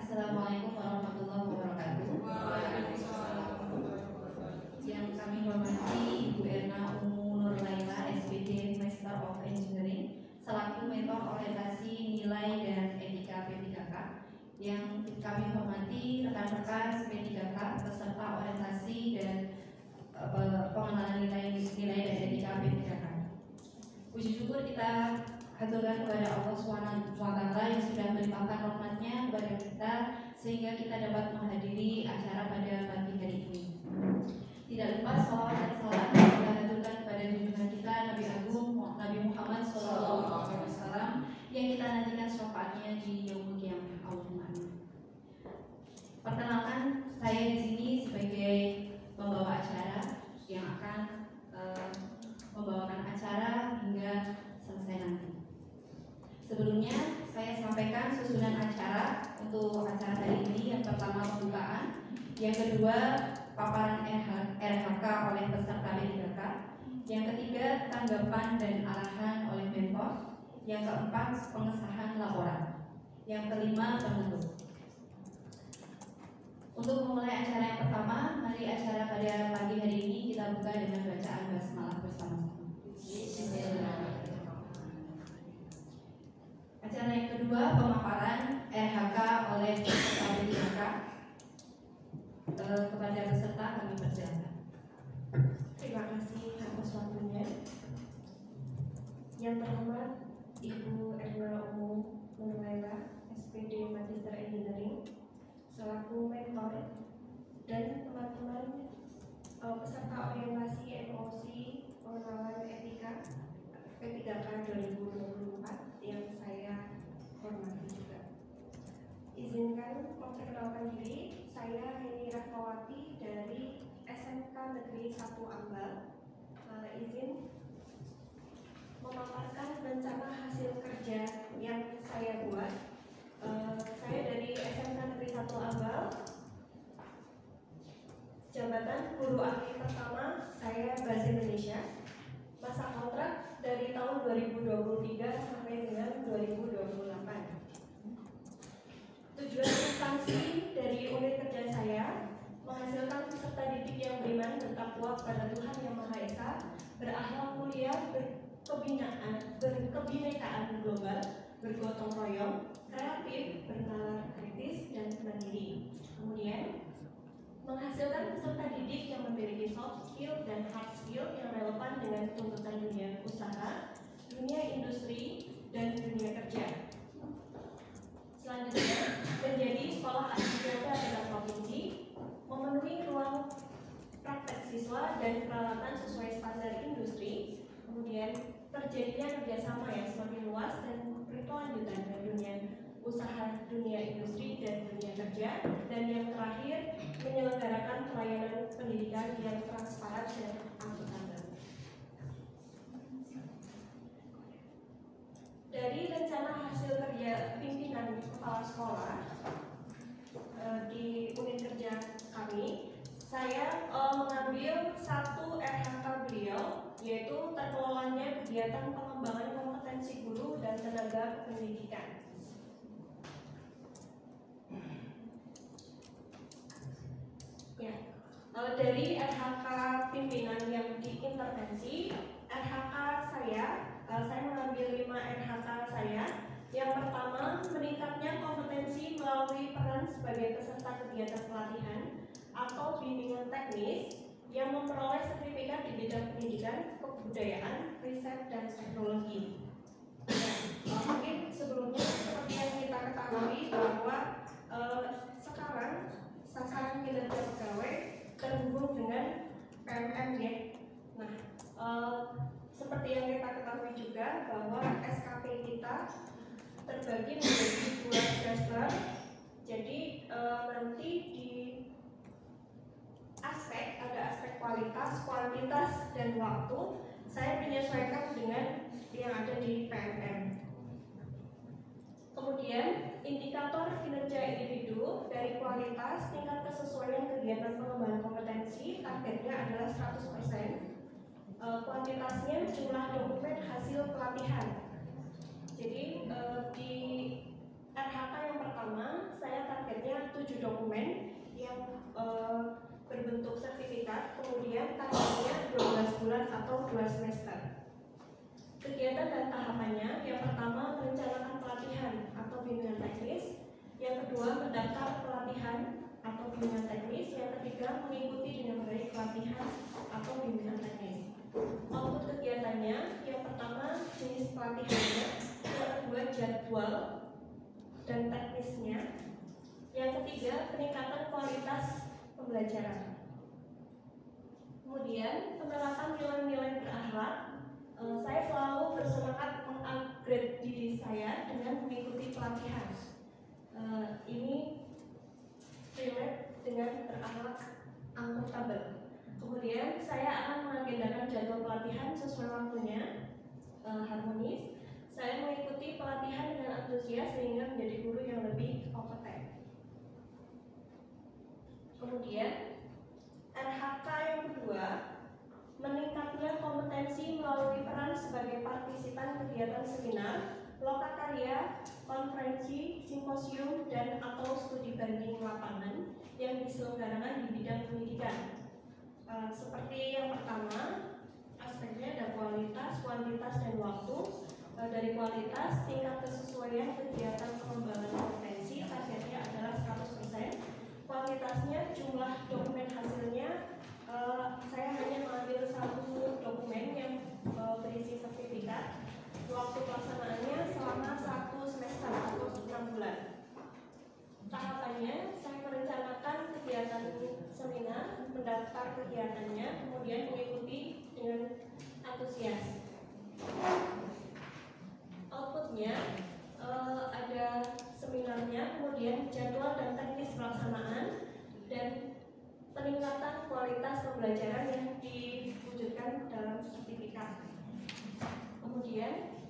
Assalamualaikum warahmatullahi wabarakatuh. Yang kami hormati Ibu Erna Umu Nurlaila, SPD Master of Engineering, selaku mentor orientasi nilai dan etika P3K. Yang kami hormati rekan-rekan P3K peserta orientasi dan pengenalan nilai dan etika P3K. Puji syukur kita haturkan kepada Allah SWT yang sudah melimpahkan rahmatnya kepada kita sehingga kita dapat menghadiri acara pada pagi hari ini. Tidak lupa salawat dan salam kita haturkan kepada junjungan kita Nabi Agung Nabi Muhammad SAW yang kita nantikan syafaatnya di yaumul qiyamah. Allahumma amin. Perkenalkan, saya di sini sebagai pembawa acara yang akan membawakan acara hingga selesai nanti. Sebelumnya saya sampaikan susunan acara untuk acara hari ini. Yang pertama pembukaan, yang kedua paparan RHK oleh peserta P3K, yang ketiga tanggapan dan arahan oleh mentor, yang keempat pengesahan laporan, yang kelima penutup. Untuk memulai acara yang pertama, mari acara pada pagi hari ini kita buka dengan bacaan basmalah bersama-sama. Acara yang kedua pemaparan RHK oleh peserta P3K. Kepada peserta kami persilakan. Terima kasih atas waktunya. Yang pertama, Ibu Erna Umu Nurlaila, SPD Magister Engineering, selaku mentor dan teman-teman peserta orientasi MOC pengenalan etika P3K 2024 yang saya hormati juga. Izinkan memperkenalkan diri, saya Heni Rahmawati dari SMK Negeri 1 Ambal. Izin memaparkan rencana hasil kerja yang saya buat. Saya dari SMK Negeri 1 Ambal, jabatan guru ahli pertama saya Bahasa Indonesia. Masa kontrak dari tahun 2023 sampai dengan 2028. Tujuan instansi dari unit kerja saya menghasilkan peserta didik yang beriman, bertakwa kepada Tuhan Yang Maha Esa, berakhlak mulia, berkebinekaan global, bergotong royong, kreatif, bernalar kritis, dan mandiri. Kemudian menghasilkan peserta didik yang memiliki soft skill dan hard skill yang relevan dengan tuntutan dunia usaha, dunia industri, dan dunia kerja. Selanjutnya, menjadi sekolah asli tingkat provinsi, memenuhi ruang praktek siswa dan peralatan sesuai standar industri. Kemudian terjadinya kerjasama yang semakin luas dan berkelanjutan dengan dunia usaha, dunia industri, dan dunia kerja. Dan yang terakhir, menyelenggarakan pelayanan pendidikan yang transparan dan akuntabel. Dari rencana hasil kerja pimpinan kepala sekolah di unit kerja kami, saya mengambil satu RHK beliau, yaitu terkelolanya kegiatan pengembangan kompetensi guru dan tenaga pendidikan. Ya, dari RHK pimpinan yang diintervensi, RHK saya mengambil 5 RHK saya. Yang pertama, meningkatnya kompetensi melalui peran sebagai peserta kegiatan pelatihan atau bimbingan teknis yang memperoleh sertifikat di bidang pendidikan, kebudayaan, riset, dan teknologi. Ya, mungkin sebelumnya seperti yang kita ketahui bahwa sekarang sasaran kinerja pegawai terhubung dengan PMM ya. Nah, seperti yang kita ketahui juga bahwa SKP kita terbagi menjadi 2 semester. Jadi nanti di ada aspek kualitas, kuantitas, dan waktu. Saya menyesuaikan dengan yang ada di PMM. Kemudian indikator kinerja individu dari kualitas tingkat kesesuaian kegiatan pengembangan kompetensi targetnya adalah 100%. Kuantitasnya jumlah dokumen hasil pelatihan. Jadi di RHK yang pertama saya targetkan pelatihannya, yang kedua jadwal dan teknisnya, yang ketiga peningkatan kualitas pembelajaran. Kemudian penerapan nilai-nilai berakhlak. Saya selalu bersemangat mengupgrade diri saya dengan mengikuti pelatihan. Ini relate dengan berakhlak akuntabel. Kemudian saya akan mengagendakan jadwal pelatihan sesuai waktunya, harmonis. Saya mengikuti pelatihan dengan antusias sehingga menjadi guru yang lebih kompeten. Kemudian RHK yang kedua, meningkatnya kompetensi melalui peran sebagai partisipan kegiatan seminar, lokakarya, konferensi, simposium, dan atau studi banding lapangan yang diselenggarakan di bidang pendidikan. Seperti yang pertama, aspeknya ada kualitas, kuantitas, dan waktu. Dari kualitas, tingkat kesesuaian kegiatan pengembangan kompetensi targetnya adalah 100%. Kuantitasnya, jumlah dokumen hasilnya, saya hanya mengambil satu dokumen yang berisi sertifikat. Waktu pelaksanaannya selama 1 semester atau 6 bulan. Tahapannya, saya merencanakan kegiatan seminar, mendaftar kegiatannya, kemudian mengikuti dengan antusias. Outputnya ada seminarnya, kemudian jadwal dan teknis pelaksanaan, dan peningkatan kualitas pembelajaran yang diwujudkan dalam sertifikat. Kemudian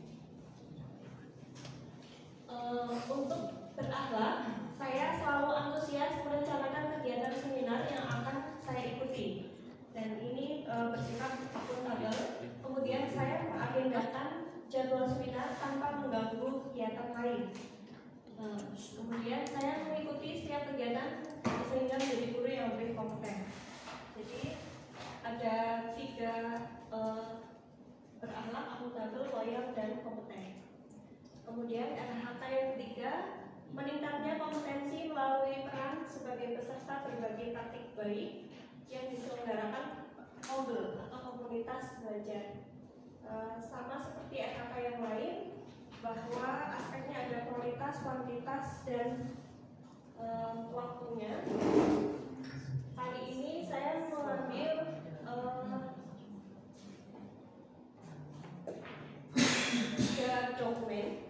untuk berakhlak, saya selalu antusias merencanakan kegiatan seminar yang akan saya ikuti, dan ini bersifat akuntabel. Kemudian saya mengagendakan jadwal seminar tanpa mengganggu kegiatan lain. Kemudian saya mengikuti setiap kegiatan sehingga menjadi guru yang lebih kompeten. Jadi ada 3 berakhlak, akuntabel, loyal, dan kompeten. Kemudian RHK yang ketiga, meningkatnya kompetensi melalui peran sebagai peserta berbagai praktik baik yang diselenggarakan KOBEL atau komunitas belajar. Sama seperti RHK yang lain, bahwa aspeknya ada kualitas, kuantitas, dan waktunya. Kali ini saya mengambil 3 dokumen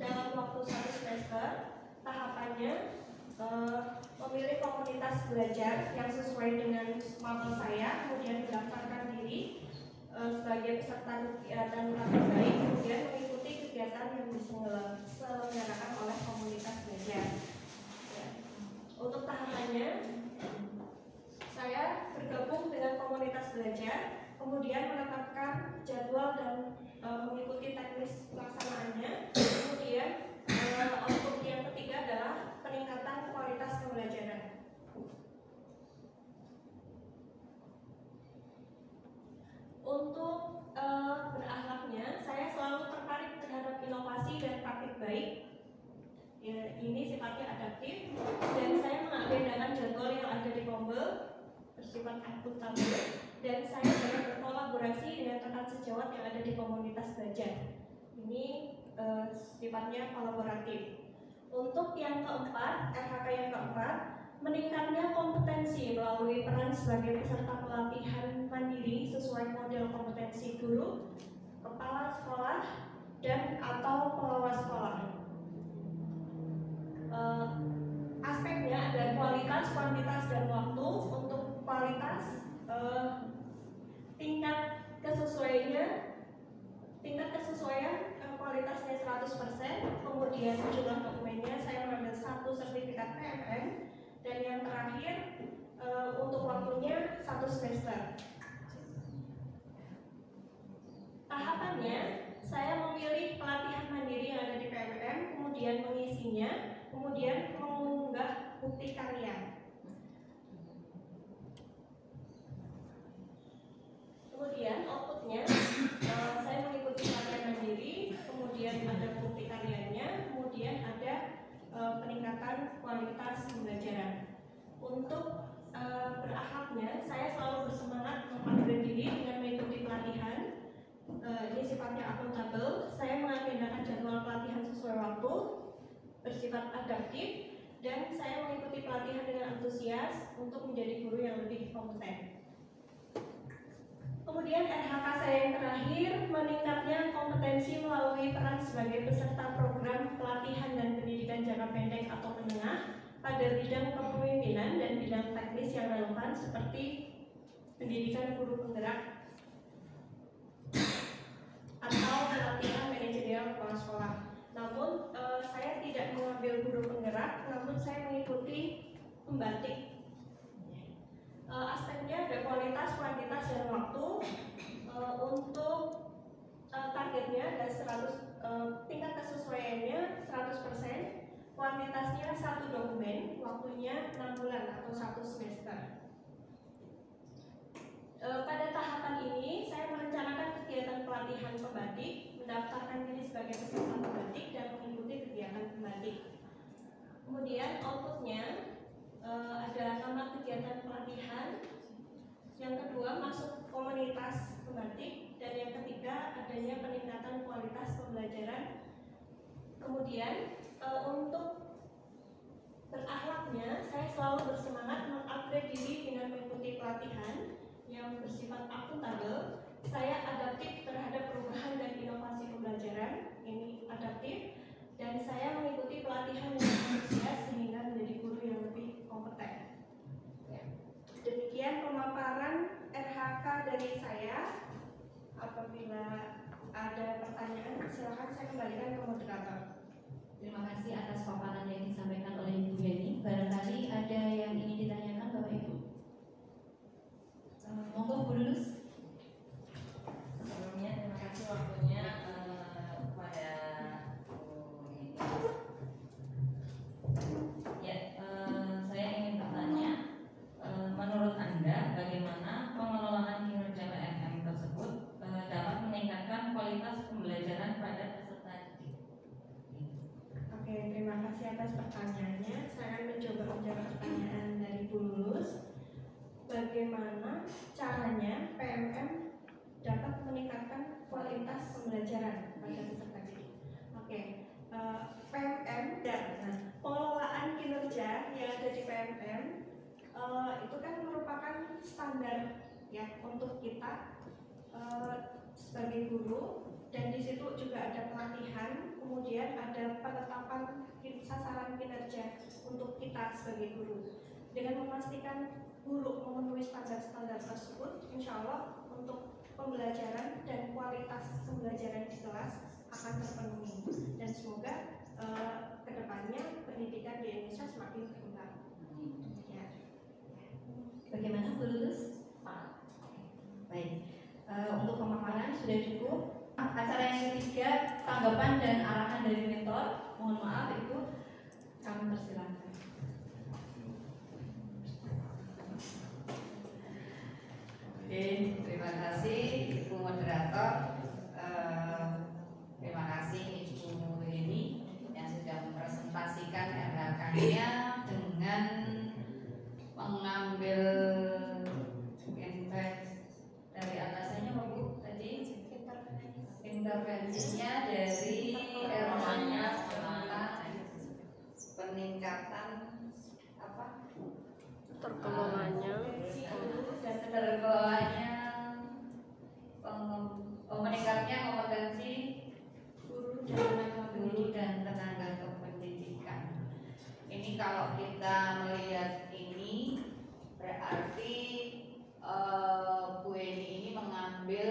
dalam waktu 1 semester. Tahapannya memilih komunitas belajar yang sesuai dengan mapel saya, kemudian mendaftarkan diri sebagai peserta kegiatan praktik baik, kemudian mengikuti kegiatan yang diselenggarakan oleh komunitas belajar. Ya. Untuk tahapannya, saya bergabung dengan komunitas belajar, kemudian menetapkan jadwal dan mengikuti teknis pelaksanaannya. Kemudian output yang ketiga adalah peningkatan kualitas pembelajaran. Untuk berakhlaknya, saya selalu tertarik terhadap inovasi dan praktik baik. Ya, ini sifatnya adaptif, dan saya mengagendakan jadwal yang ada di Kombel bersifat akuntabel, dan saya banyak berkolaborasi dengan rekan sejawat yang ada di komunitas belajar. Ini sifatnya kolaboratif. Untuk yang keempat, RHK yang keempat, meningkatnya kompetensi melalui peran sebagai peserta pelatihan mandiri sesuai model kompetensi guru, kepala sekolah, dan atau pengawas sekolah. Aspeknya ada kualitas, kuantitas, dan waktu. Untuk kualitas, tingkat kesesuaian kualitasnya 100%. Kemudian jumlah dokumennya saya mengambil 1 sertifikat PMM, dan yang terakhir untuk waktunya 1 semester. Tahapannya, saya memilih pelatihan mandiri yang ada di PMM, kemudian mengisinya, kemudian mengunggah bukti karya. Kemudian outputnya, saya mengikuti pelatihan mandiri, kemudian ada bukti karyanya, kemudian ada peningkatan kualitas pembelajaran. Untuk berakhlaknya, saya selalu bersemangat mengupgrade diri dengan mengikuti pelatihan. Ini sifatnya adaptif, dan saya mengikuti pelatihan dengan antusias untuk menjadi guru yang lebih kompeten. Kemudian RHK saya yang terakhir, meningkatnya kompetensi melalui peran sebagai peserta program pelatihan dan pendidikan jangka pendek atau menengah pada bidang kepemimpinan dan bidang teknis yang relevan seperti pendidikan guru penggerak atau pelatihan manajerial kepala sekolah. Namun saya tidak mengambil guru penggerak, namun saya mengikuti pembatik. Aspeknya ada kualitas, kuantitas, dan waktu. Untuk targetnya ada 100, tingkat kesesuaiannya 100%, kuantitasnya 1 dokumen, waktunya 6 bulan atau 1 semester. Pada tahapan ini saya merencanakan kegiatan pelatihan pembatik, mendaftarkan diri sebagai peserta pembatik, dan mengikuti kegiatan pembatik. Kemudian outputnya ada 6 kegiatan pelatihan. Yang kedua, masuk komunitas pembatik, dan yang ketiga adanya peningkatan kualitas pembelajaran. Kemudian untuk berakhlaknya, saya selalu bersemangat mengupgrade diri dengan mengikuti pelatihan yang bersifat akuntabel. Saya adaptif terhadap perubahan dan inovasi pembelajaran, ini adaptif, dan saya mengikuti pelatihan dengan antusias sehingga menjadi guru yang lebih kompeten. Demikian pemaparan RHK dari saya. Apabila ada pertanyaan, silakan saya kembalikan ke moderator. Terima kasih atas paparan yang disampaikan oleh Ibu Yeni. Barangkali ada yang ingin ditanyakan Bapak Ibu? Monggo Bu Lulus. Sebelumnya terima kasih waktunya kepada Bu Yeni. Ya, saya ingin bertanya, menurut Anda bagaimana pengelolaan kinerja PMM tersebut dapat meningkatkan kualitas pembelajaran pada peserta didik? Oke, terima kasih atas pertanyaannya. Saya akan mencoba menjawab pertanyaan dari Bu Lulus. Bagaimana caranya PMM dapat meningkatkan kualitas pembelajaran pada peserta didik? Oke, PMM dan pengelolaan kinerja yang ada di PMM itu kan merupakan standar ya untuk kita sebagai guru, dan di situ juga ada pelatihan, kemudian ada penetapan sasaran kinerja untuk kita sebagai guru. Dengan memastikan guru memenuhi standar-standar tersebut, insya Allah untuk pembelajaran dan kualitas pembelajaran di kelas akan terpenuhi, dan semoga kedepannya pendidikan di Indonesia semakin berkembang. Ya. Bagaimana Bu Lulus? Baik, untuk pemaparan sudah cukup. Acara yang ketiga, tanggapan dan arahan dari mentor. Mohon maaf Ibu, kami persilakan. Oke, terima kasih Ibu Moderator. Terima kasih Ibu Yeni yang sudah mempresentasikan RHK-nya dengan mengambil dari atasannya Pak Bu tadi intervensinya dari eranya tentang peningkatan apa Terkelolanya meningkatnya kompetensi guru dan tenaga kependidikan. Ini kalau kita melihat ini berarti Bu Eni ini mengambil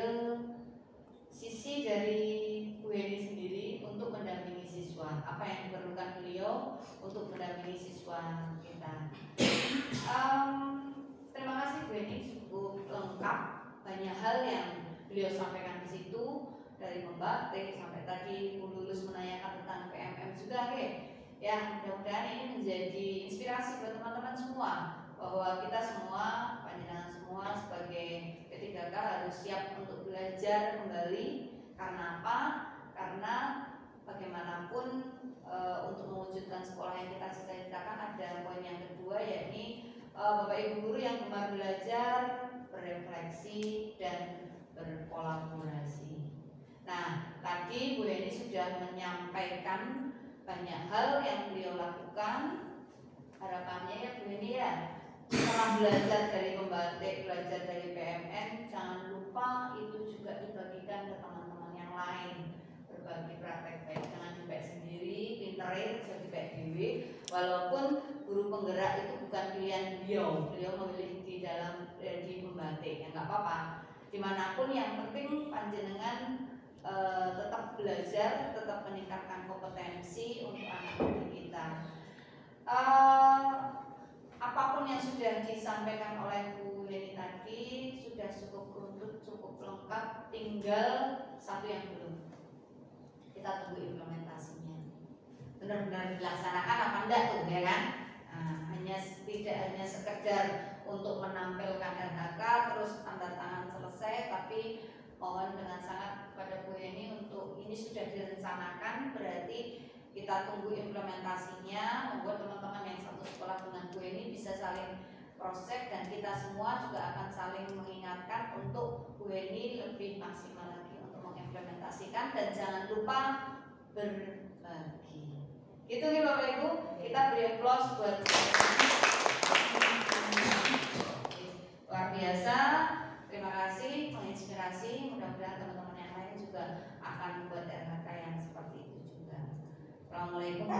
sisi dari Bu Eni sendiri untuk mendampingi siswa. Apa yang diperlukan beliau untuk mendampingi siswa kita. Terima kasih Bu Eni, cukup lengkap, banyak hal yang beliau sampaikan di situ, dari membatik sampai tadi Bu Lulus menanyakan tentang PMM juga, ya. Mudah-mudahan ini menjadi inspirasi buat teman-teman semua, bahwa kita semua, panjenengan semua sebagai P3K harus siap untuk belajar kembali. Karena apa? Karena bagaimanapun untuk mewujudkan sekolah yang kita cita-citakan ada poin yang kedua, yakni Bapak Ibu guru yang gemar belajar, berefleksi, dan berkolaborasi. Nah, tadi Bu Eni sudah menyampaikan banyak hal yang beliau lakukan. Harapannya ya Bu ini ya, setelah belajar dari pembatik, belajar dari PMN, jangan lupa itu juga dibagikan ke teman-teman yang lain. Berbagi praktek baik, jangan dipek sendiri, pinterin, bisa dipek dewe. Walaupun guru penggerak itu bukan pilihan beliau memilih di dalam di pembatik, ya nggak apa-apa. Dimanapun yang penting panjenengan tetap belajar, tetap meningkatkan kompetensi untuk anak-anak kita. Apapun yang sudah disampaikan oleh Bu Leni tadi sudah cukup runtut, cukup lengkap. Tinggal satu yang belum. Kita tunggu implementasinya. Benar-benar dilaksanakan apa enggak tuh, ya kan? Tidak hanya sekedar untuk menampilkan RHK terus tanda tangan selesai, tapi mohon dengan sangat kepada Bu Leni untuk ini sudah direncanakan, berarti kita tunggu implementasinya, membuat teman-teman yang satu sekolah dengan Bu Leni bisa saling cross check, dan kita semua juga akan saling mengingatkan untuk Bu Leni lebih maksimal lagi untuk mengimplementasikan, dan jangan lupa berbagi. Gitu nih Bapak Ibu, kita beri applause buat luar biasa. Terima kasih, menginspirasi. Mudah-mudahan teman-teman yang lain juga akan membuat RHK yang seperti itu juga. Assalamualaikum.